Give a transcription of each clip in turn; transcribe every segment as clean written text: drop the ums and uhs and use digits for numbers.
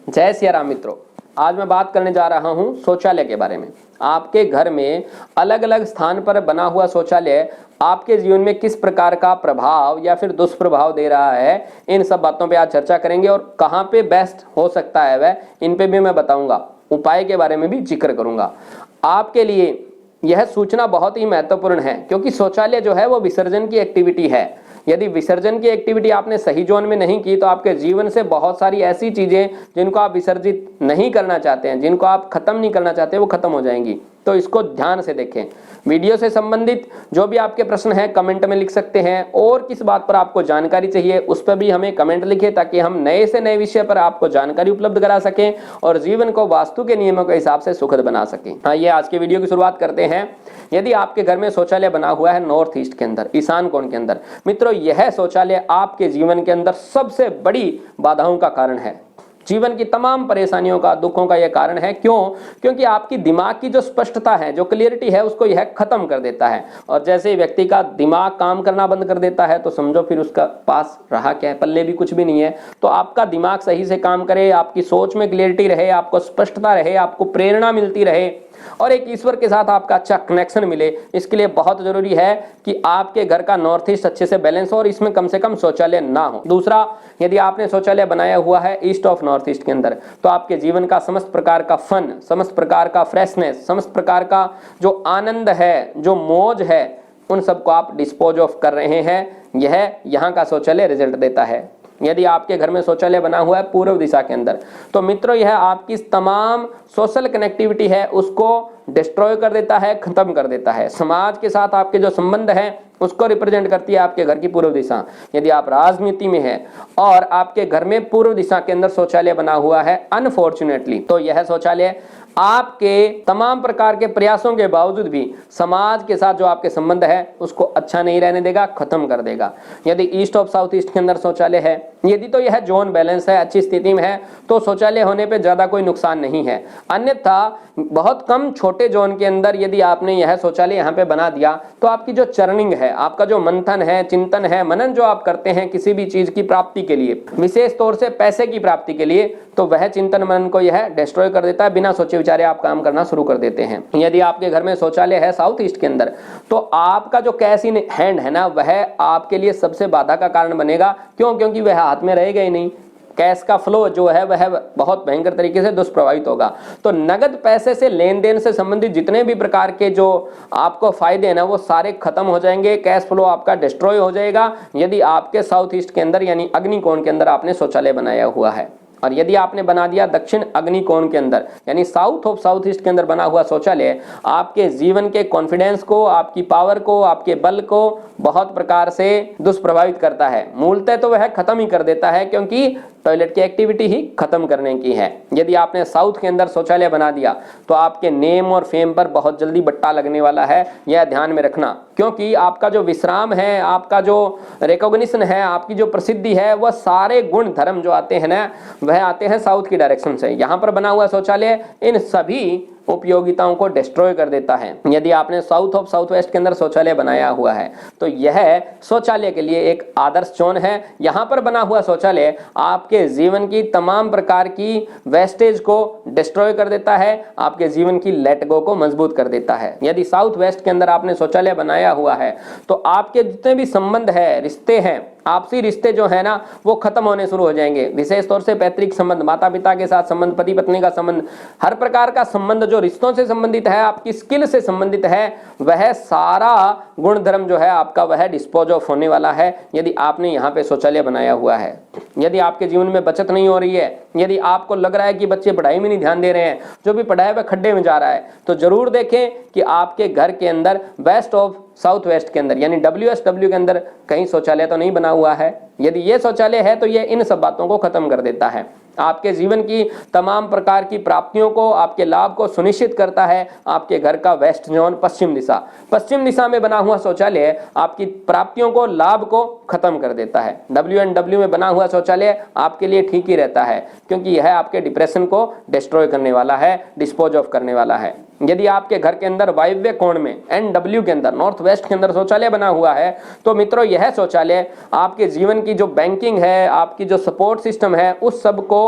जय सिया राम मित्रों, आज मैं बात करने जा रहा हूं शौचालय के बारे में। आपके घर में अलग अलग स्थान पर बना हुआ शौचालय आपके जीवन में किस प्रकार का प्रभाव या फिर दुष्प्रभाव दे रहा है, इन सब बातों पे आज चर्चा करेंगे और कहां पे बेस्ट हो सकता है वह इन पे भी मैं बताऊंगा। उपाय के बारे में भी जिक्र करूंगा। आपके लिए यह सूचना बहुत ही महत्वपूर्ण है क्योंकि शौचालय जो है वो विसर्जन की एक्टिविटी है। यदि विसर्जन की एक्टिविटी आपने सही जोन में नहीं की तो आपके जीवन से बहुत सारी ऐसी चीजें जिनको आप विसर्जित नहीं करना चाहते हैं, जिनको आप खत्म नहीं करना चाहते, वो खत्म हो जाएंगी। तो इसको ध्यान से देखें। वीडियो से संबंधित जो भी आपके प्रश्न हैं कमेंट में लिख सकते हैं, और किस बात पर आपको जानकारी चाहिए उस पर भी हमें कमेंट लिखें ताकि हम नए से नए विषय पर आपको जानकारी उपलब्ध करा सकें और जीवन को वास्तु के नियमों के हिसाब से सुखद बना सकें। आइए आज के वीडियो की शुरुआत करते हैं। यदि आपके घर में शौचालय बना हुआ है नॉर्थ ईस्ट के अंदर, ईशान कोण के अंदर, मित्रों यह शौचालय आपके जीवन के अंदर सबसे बड़ी बाधाओं का कारण है। जीवन की तमाम परेशानियों का, दुखों का यह कारण है। क्यों? क्योंकि आपकी दिमाग की जो स्पष्टता है, जो क्लियरिटी है, उसको यह खत्म कर देता है। और जैसे ही व्यक्ति का दिमाग काम करना बंद कर देता है तो समझो फिर उसका पास रहा क्या है, पल्ले भी कुछ भी नहीं है। तो आपका दिमाग सही से काम करे, आपकी सोच में क्लियरिटी रहे, आपको स्पष्टता रहे, आपको प्रेरणा मिलती रहे और एक ईश्वर के साथ आपका अच्छा कनेक्शन मिले, इसके लिए बहुत जरूरी है कि आपके घर का नॉर्थ ईस्ट अच्छे से बैलेंस हो और इसमें कम से कम शौचालय ना हो। दूसरा, यदि आपने शौचालय बनाया हुआ है ईस्ट ऑफ नॉर्थ ईस्ट के अंदर तो आपके जीवन का समस्त प्रकार का फन, समस्त प्रकार का फ्रेशनेस, समस्त प्रकार का जो आनंद है, जो मौज है, उन सबको आप डिस्पोज ऑफ कर रहे हैं। यह यहाँ का शौचालय रिजल्ट देता है। यदि आपके घर में शौचालय बना हुआ है पूर्व दिशा के अंदर तो मित्रों यह आपकी तमाम सोशल कनेक्टिविटी है उसको डिस्ट्रॉय कर देता है, खत्म कर देता है। समाज के साथ आपके जो संबंध है उसको रिप्रेजेंट करती है आपके घर की पूर्व दिशा। यदि आप राजनीति में हैं और आपके घर में पूर्व दिशा के अंदर शौचालय बना हुआ है अनफॉर्चुनेटली, तो यह शौचालय आपके तमाम प्रकार के प्रयासों के बावजूद भी समाज के साथ जो आपके संबंध है उसको अच्छा नहीं रहने देगा, खत्म कर देगा। यदि ईस्ट ऑफ साउथ ईस्ट के अंदर शौचालय है, यदि तो यह जोन बैलेंस है, अच्छी स्थिति में है, तो शौचालय होने पे ज्यादा कोई नुकसान नहीं है। अन्यथा बहुत कम छोटे जोन के अंदर यदि आपने यह शौचालय यहाँ पे बना दिया तो आपकी जो चर्निंग है, आपका जो मंथन है, चिंतन है, मनन जो आप करते हैं किसी भी चीज की प्राप्ति के लिए, विशेष तौर से पैसे की प्राप्ति के लिए, तो वह चिंतन मनन को यह डिस्ट्रॉय कर देता है। बिना सोचे विचारे आप काम करना शुरू कर देते हैं। यदि आपके घर में शौचालय है साउथ ईस्ट के अंदर तो आपका जो कैश इन हैंड है ना, वह आपके लिए सबसे बाधा का कारण बनेगा। क्यों? क्योंकि वह हाथ में रहेगा ही नहीं। कैश का फ्लो जो है वह बहुत भयंकर तरीके से दुष्प्रभावित होगा। तो नगद पैसे से लेन देन से संबंधित जितने भी प्रकार के जो आपको फायदे हैं ना, वो सारे खत्म हो जाएंगे। कैश फ्लो आपका डिस्ट्रॉय हो जाएगा यदि आपके साउथ ईस्ट के अंदर यानी अग्निकोण के अंदर आपने शौचालय बनाया हुआ है। और यदि आपने बना दिया दक्षिण अग्निकोण के अंदर यानी साउथ ऑफ साउथ ईस्ट के अंदर बना हुआ शौचालय, आपके जीवन के कॉन्फिडेंस को, आपकी पावर को, आपके बल को बहुत प्रकार से दुष्प्रभावित करता है। मूलतः तो वह खत्म ही कर देता है क्योंकि टॉयलेट की एक्टिविटी ही खत्म करने की है। यदि आपने साउथ के अंदर शौचालय बना दिया तो आपके नेम और फेम पर बहुत जल्दी बट्टा लगने वाला है, यह ध्यान में रखना। क्योंकि आपका जो विश्राम है, आपका जो रिकॉग्निशन है, आपकी जो प्रसिद्धि है, वह सारे गुण धर्म जो आते हैं ना, वह आते हैं साउथ की डायरेक्शन से। यहाँ पर बना हुआ शौचालय इन सभी उपयोगिताओं को डिस्ट्रॉय कर देता है। यदि आपने साउथ ऑफ साउथ वेस्ट के अंदर शौचालय बनाया हुआ है तो यह शौचालय के लिए एक आदर्श जोन है। यहाँ पर बना हुआ शौचालय आपके जीवन की तमाम प्रकार की वेस्टेज को डिस्ट्रॉय कर देता है, आपके जीवन की लेट गो को मजबूत कर देता है। यदि साउथ वेस्ट के अंदर आपने शौचालय बनाया हुआ है तो आपके जितने भी संबंध है, रिश्ते हैं, आपसी रिश्ते जो है ना, वो खत्म होने शुरू हो जाएंगे। विशेष तौर से पैतृक संबंध, माता पिता के साथ संबंध, पति पत्नी का संबंध, हर प्रकार का संबंध जो रिश्तों से संबंधित है, आपकी स्किल से संबंधित है, वह सारा गुण धर्म जो है आपका वह डिस्पोज ऑफ होने वाला है यदि आपने यहाँ पे शौचालय बनाया हुआ है। यदि आपके जीवन में बचत नहीं हो रही है, यदि आपको लग रहा है कि बच्चे पढ़ाई में नहीं ध्यान दे रहे हैं, जो भी पढ़ाई वह खड्डे में जा रहा है, तो जरूर देखें कि आपके घर के अंदर वेस्ट ऑफ साउथ वेस्ट के अंदर यानी WSW के अंदर कहीं शौचालय तो नहीं बना हुआ है। यदि ये शौचालय है तो ये इन सब बातों को खत्म कर देता है। आपके जीवन की तमाम प्रकार की प्राप्तियों को, आपके लाभ को सुनिश्चित करता है। आपके घर का वेस्ट जोन पश्चिम दिशा में बना हुआ शौचालय आपकी प्राप्तियों को, लाभ को खत्म कर देता है। WNW में बना हुआ शौचालय आपके लिए ठीक ही रहता है क्योंकि यह आपके डिप्रेशन को डिस्ट्रॉय करने वाला है, डिस्पोज ऑफ करने वाला है। यदि आपके घर के अंदर वायव्य कोण में NW के अंदर, नॉर्थ वेस्ट के अंदर शौचालय बना हुआ है तो मित्रों यह शौचालय आपके जीवन की जो बैंकिंग है, आपकी जो सपोर्ट सिस्टम है, उस सब को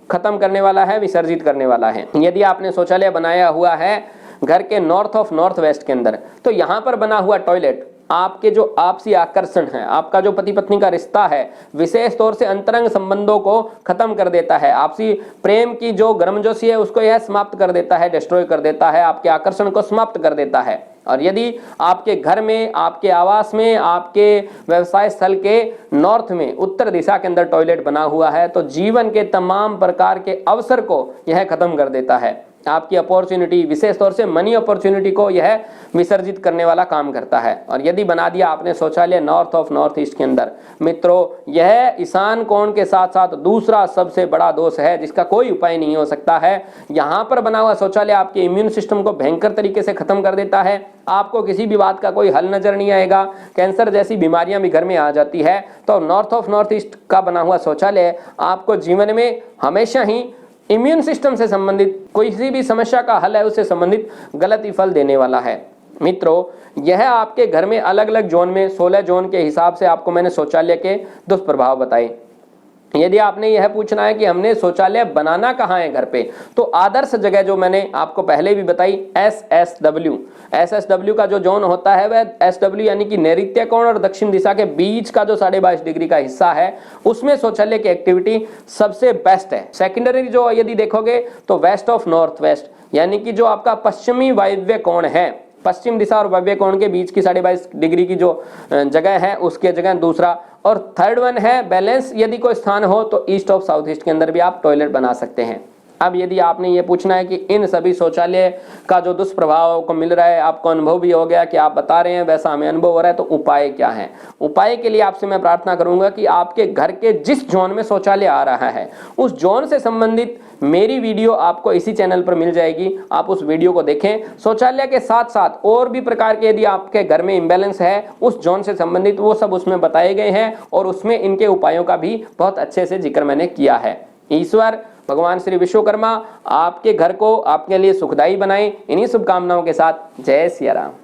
खत्म करने वाला है, विसर्जित करने वाला है। यदि आपने शौचालय बनाया हुआ है घर के नॉर्थ ऑफ नॉर्थ वेस्ट के अंदर, तो यहां पर बना हुआ टॉयलेट आपके जो आपसी आकर्षण है, आपका जो पति पत्नी का रिश्ता है, विशेष तौर से अंतरंग संबंधों को खत्म कर देता है। आपसी प्रेम की जो गर्मजोशी है उसको यह समाप्त कर देता है, डिस्ट्रॉय कर देता है, आपके आकर्षण को समाप्त कर देता है। और यदि आपके घर में, आपके आवास में, आपके व्यवसाय स्थल के नॉर्थ में, उत्तर दिशा के अंदर टॉयलेट बना हुआ है, तो जीवन के तमाम प्रकार के अवसर को यह खत्म कर देता है। आपकी अपॉर्चुनिटी, विशेष तौर से मनी अपॉर्चुनिटी को यह विसर्जित करने वाला काम करता है। और यदि बना दिया आपने शौचालय नॉर्थ ऑफ नॉर्थ ईस्ट के अंदर, मित्रों यह ईशान कोण के साथ साथ दूसरा सबसे बड़ा दोष है जिसका कोई उपाय नहीं हो सकता है। यहां पर बना हुआ शौचालय आपके इम्यून सिस्टम को भयंकर तरीके से खत्म कर देता है। आपको किसी भी बात का कोई हल नजर नहीं आएगा, कैंसर जैसी बीमारियां भी घर में आ जाती है। तो नॉर्थ ऑफ नॉर्थ ईस्ट का बना हुआ शौचालय आपको जीवन में हमेशा ही इम्यून सिस्टम से संबंधित कोई भी समस्या का हल है उससे संबंधित गलत ही फल देने वाला है। मित्रों यह आपके घर में अलग अलग जोन में 16 जोन के हिसाब से आपको मैंने शौचालय के दुष्प्रभाव बताए। यदि आपने यह पूछना है कि हमने शौचालय बनाना कहाँ है घर पे, तो आदर्श जगह जो मैंने आपको पहले भी बताई एसएसडब्ल्यू का जो जोन होता है वह एसडब्ल्यू यानी कि नैऋत्य कोण और दक्षिण दिशा के बीच का जो 22.5 डिग्री का हिस्सा है उसमें शौचालय की एक्टिविटी सबसे बेस्ट है। सेकेंडरी जो यदि देखोगे तो वेस्ट ऑफ नॉर्थ वेस्ट यानी कि जो आपका पश्चिमी वायव्य कोण है, पश्चिम दिशा और वायव्य कोण के बीच की 22.5 डिग्री की जो जगह है उसके जगह दूसरा। और थर्ड वन है बैलेंस, यदि कोई स्थान हो तो ईस्ट ऑफ साउथ ईस्ट के अंदर भी आप टॉयलेट बना सकते हैं। अब यदि आपने ये पूछना है कि इन सभी शौचालय का जो दुष्प्रभाव को मिल रहा है आपको अनुभव भी हो गया कि आप बता रहे हैं वैसा हमें अनुभव हो रहा है, तो उपाय क्या है? उपाय के लिए आपसे मैं प्रार्थना करूंगा कि आपके घर के जिस जोन में शौचालय आ रहा है उस जोन से संबंधित मेरी वीडियो आपको इसी चैनल पर मिल जाएगी, आप उस वीडियो को देखें। शौचालय के साथ साथ और भी प्रकार के यदि आपके घर में इम्बैलेंस है उस जोन से संबंधित वो सब उसमें बताए गए हैं और उसमें इनके उपायों का भी बहुत अच्छे से जिक्र मैंने किया है। ईश्वर भगवान श्री विश्वकर्मा आपके घर को आपके लिए सुखदायी बनाए, इन्हीं शुभकामनाओं के साथ जय सिया राम।